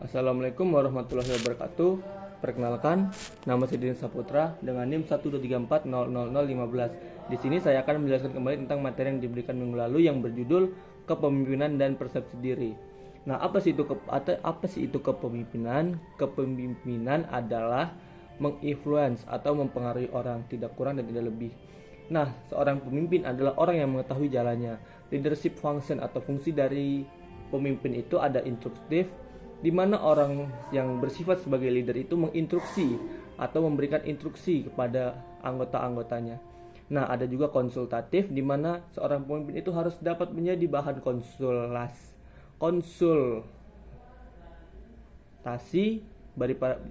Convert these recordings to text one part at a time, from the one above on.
Assalamualaikum warahmatullahi wabarakatuh. Perkenalkan, nama saya Dini Saputra dengan NIM 123400015. Di sini saya akan menjelaskan kembali tentang materi yang diberikan minggu lalu yang berjudul kepemimpinan dan persepsi diri. Nah, apa sih itu kepemimpinan? Kepemimpinan adalah menginfluence atau mempengaruhi orang, tidak kurang dan tidak lebih. Nah, seorang pemimpin adalah orang yang mengetahui jalannya. Leadership function atau fungsi dari pemimpin itu ada instruktif, di mana orang yang bersifat sebagai leader itu menginstruksi atau memberikan instruksi kepada anggota-anggotanya. Nah, ada juga konsultatif, di mana seorang pemimpin itu harus dapat menjadi bahan konsultasi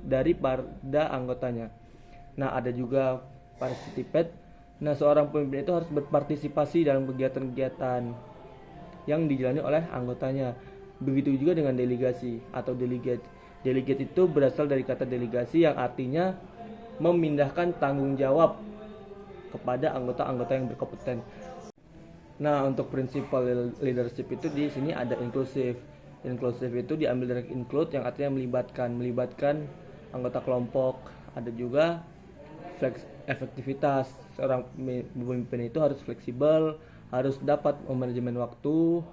daripada anggotanya. Nah, ada juga participate. Nah, seorang pemimpin itu harus berpartisipasi dalam kegiatan-kegiatan yang dijalani oleh anggotanya. Begitu juga dengan delegasi atau delegate. Delegate itu berasal dari kata delegasi yang artinya memindahkan tanggung jawab kepada anggota-anggota yang berkompeten. Nah, untuk prinsipal leadership itu di sini ada inklusif. Inklusif itu diambil dari include yang artinya melibatkan anggota kelompok. Ada juga efektivitas. Seorang pemimpin itu harus fleksibel, harus dapat memanajemen waktu,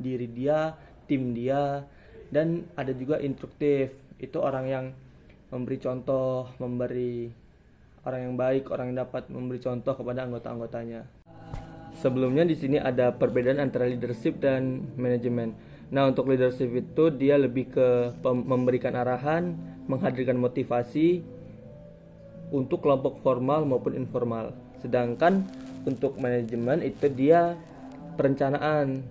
diri dia, tim dia. Dan ada juga instruktif, itu orang yang memberi contoh, orang yang baik, orang yang dapat memberi contoh kepada anggota-anggotanya. Sebelumnya di sini ada perbedaan antara leadership dan manajemen. Nah, untuk leadership itu dia lebih ke memberikan arahan, menghadirkan motivasi untuk kelompok formal maupun informal. Sedangkan untuk manajemen itu dia perencanaan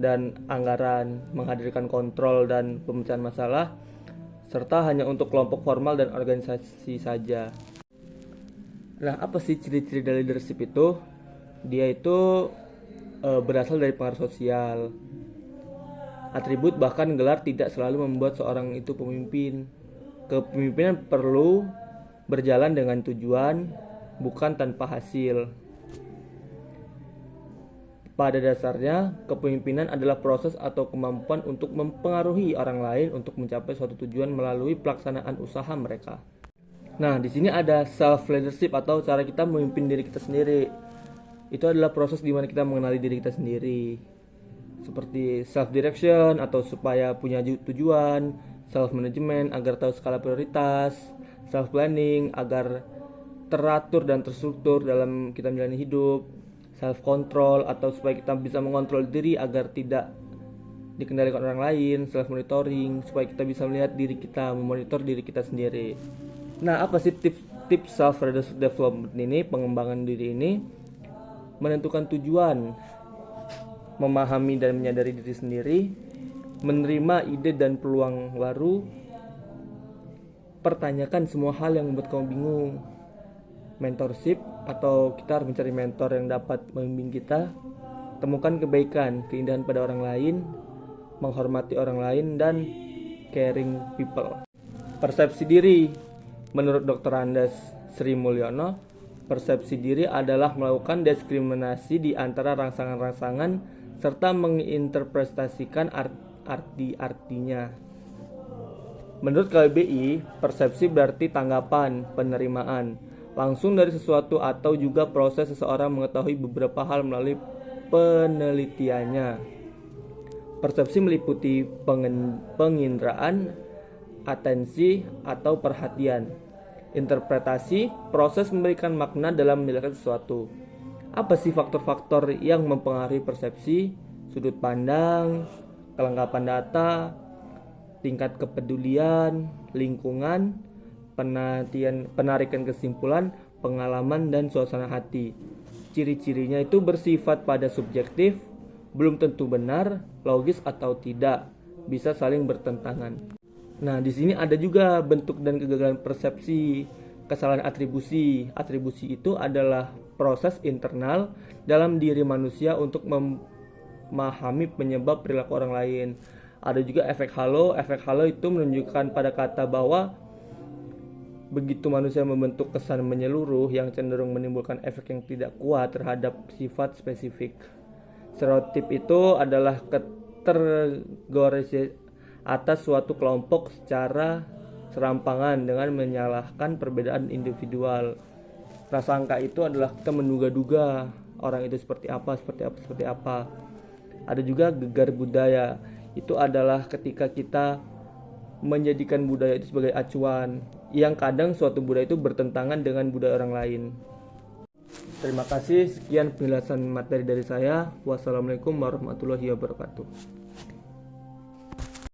dan anggaran, menghadirkan kontrol dan pemecahan masalah, serta hanya untuk kelompok formal dan organisasi saja. Nah, apa sih ciri-ciri dari leadership itu? Dia itu berasal dari pengaruh sosial. Atribut bahkan gelar tidak selalu membuat seorang itu pemimpin. Kepemimpinan perlu berjalan dengan tujuan, bukan tanpa hasil. Pada dasarnya, kepemimpinan adalah proses atau kemampuan untuk mempengaruhi orang lain untuk mencapai suatu tujuan melalui pelaksanaan usaha mereka. Nah, di sini ada self leadership atau cara kita memimpin diri kita sendiri. Itu adalah proses di mana kita mengenali diri kita sendiri. Seperti self direction atau supaya punya tujuan, self management agar tahu skala prioritas, self planning agar teratur dan terstruktur dalam kita menjalani hidup, self control atau supaya kita bisa mengontrol diri agar tidak dikendalikan orang lain, self monitoring supaya kita bisa melihat diri kita, memonitor diri kita sendiri. Nah, apa sih tips self development ini, pengembangan diri ini? Menentukan tujuan, memahami dan menyadari diri sendiri, menerima ide dan peluang baru, pertanyakan semua hal yang membuat kamu bingung. Mentorship atau kita harus mencari mentor yang dapat membimbing kita. Temukan kebaikan, keindahan pada orang lain, menghormati orang lain, dan caring people. Persepsi diri. Menurut Dr. Andes Sri Mulyono, persepsi diri adalah melakukan diskriminasi di antara rangsangan-rangsangan serta menginterpretasikan arti-artinya. Menurut KBBI, persepsi berarti tanggapan, penerimaan langsung dari sesuatu atau juga proses seseorang mengetahui beberapa hal melalui penelitiannya. Persepsi meliputi penginderaan, atensi atau perhatian. Interpretasi, proses memberikan makna dalam menjelaskan sesuatu. Apa sih faktor-faktor yang mempengaruhi persepsi? Sudut pandang, kelengkapan data, tingkat kepedulian, lingkungan, penarikan kesimpulan, pengalaman, dan suasana hati. Ciri-cirinya itu bersifat pada subjektif, belum tentu benar, logis atau tidak, bisa saling bertentangan. Nah, di sini ada juga bentuk dan kegagalan persepsi, kesalahan atribusi. Atribusi itu adalah proses internal dalam diri manusia untuk memahami penyebab perilaku orang lain. Ada juga efek halo. Efek halo itu menunjukkan pada kata bahwa begitu manusia membentuk kesan menyeluruh yang cenderung menimbulkan efek yang tidak kuat terhadap sifat spesifik. Stereotip itu adalah atas suatu kelompok secara serampangan dengan menyalahkan perbedaan individual. Prasangka itu adalah kita menduga-duga orang itu seperti apa. Ada juga gegar budaya. Itu adalah ketika kita menjadikan budaya itu sebagai acuan, yang kadang suatu budaya itu bertentangan dengan budaya orang lain. Terima kasih, sekian penjelasan materi dari saya. Wassalamualaikum warahmatullahi wabarakatuh.